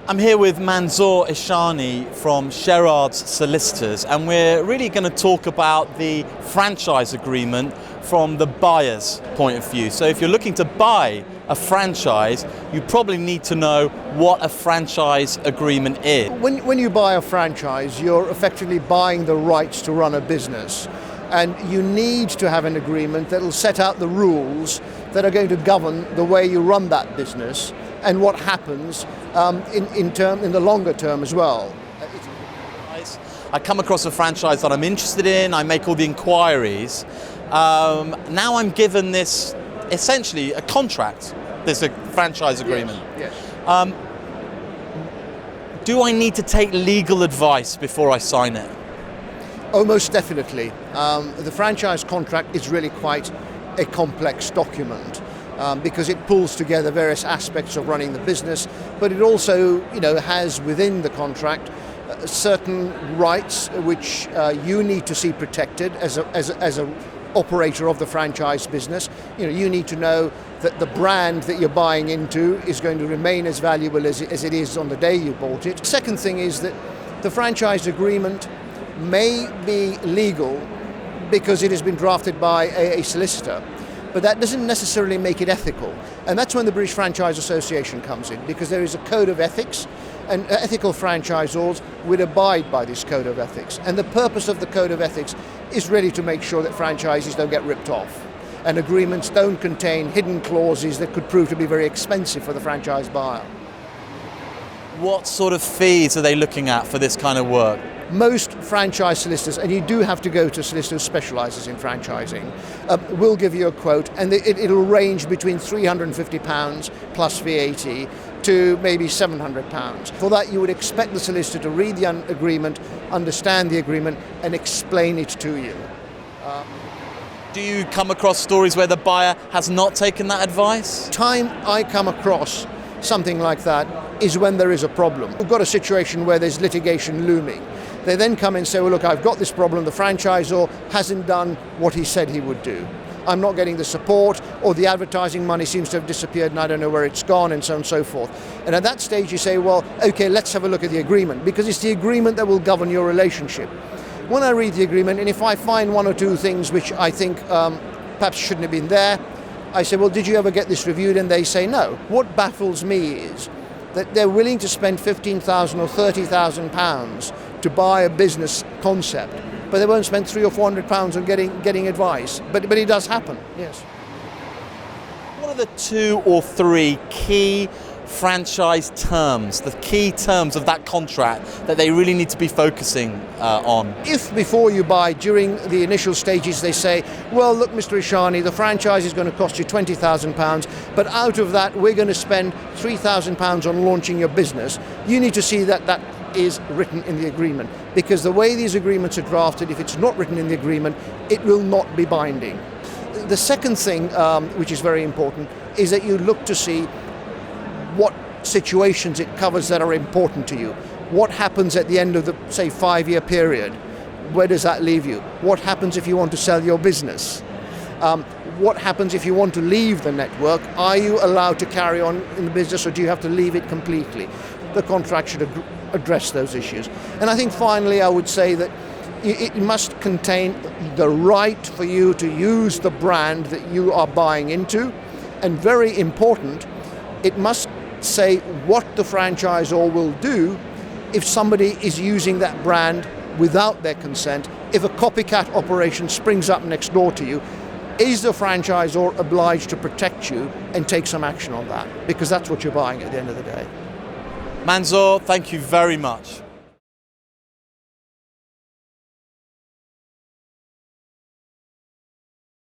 I'm here with Manzoor Ishani from Sherrards Solicitors, and we're really going to talk about the franchise agreement from the buyer's point of view. So if you're looking to buy a franchise, you probably need to know what a franchise agreement is. When you buy a franchise, you're effectively buying the rights to run a business. And you need to have an agreement that will set out the rules that are going to govern the way you run that business and what happens in the longer term as well. I come across a franchise that I'm interested in, I make all the inquiries. Now I'm given this, essentially a contract, this a franchise agreement. Yes. Do I need to take legal advice before I sign it? Oh, most definitely. The franchise contract is really quite a complex document because it pulls together various aspects of running the business, but it also, has within the contract certain rights which you need to see protected as a operator of the franchise business. You need to know that the brand that you're buying into is going to remain as valuable as it is on the day you bought it. Second thing is that the franchise agreement may be legal because it has been drafted by a solicitor, but that doesn't necessarily make it ethical. And that's when the British Franchise Association comes in, because there is a code of ethics, and ethical franchisors would abide by this code of ethics. And the purpose of the code of ethics is really to make sure that franchises don't get ripped off, and agreements don't contain hidden clauses that could prove to be very expensive for the franchise buyer. What sort of fees are they looking at for this kind of work? Most franchise solicitors, and you do have to go to a solicitor who specialises in franchising, will give you a quote, and it'll range between £350 plus VAT to maybe £700. For that, you would expect the solicitor to read the agreement, understand the agreement, and explain it to you. Do you come across stories where the buyer has not taken that advice? Time I come across something like that is when there is a problem. We've got a situation where there's litigation looming. They then come and say, well, look, I've got this problem. The franchisor hasn't done what he said he would do. I'm not getting the support, or the advertising money seems to have disappeared and I don't know where it's gone, and so on and so forth. And at that stage you say, well, okay, let's have a look at the agreement, because it's the agreement that will govern your relationship. When I read the agreement, and if I find one or two things which I think perhaps shouldn't have been there, I say, well, did you ever get this reviewed? And they say no. What baffles me is that they're willing to spend £15,000 or £30,000 to buy a business concept, but they won't spend £300 or £400 on getting advice. But it does happen, yes. What are the 2 or 3 key franchise terms, the key terms of that contract that they really need to be focusing on? If before you buy, during the initial stages, they say, well, look, Mr. Ishani, the franchise is going to cost you £20,000, but out of that, we're going to spend £3,000 on launching your business, you need to see that that is written in the agreement, because the way these agreements are drafted, if it's not written in the agreement, it will not be binding. The second thing, which is very important, is that you look to see what situations it covers that are important to you. What happens at the end of the, say, 5-year period? Where does that leave you? What happens if you want to sell your business? What happens if you want to leave the network? Are you allowed to carry on in the business, or do you have to leave it completely? The contract should address those issues. And I think finally I would say that it must contain the right for you to use the brand that you are buying into, and very important, it must say what the franchisor will do if somebody is using that brand without their consent. If a copycat operation springs up next door to you, is the franchisor obliged to protect you and take some action on that? Because that's what you're buying at the end of the day. Manzoor, thank you very much.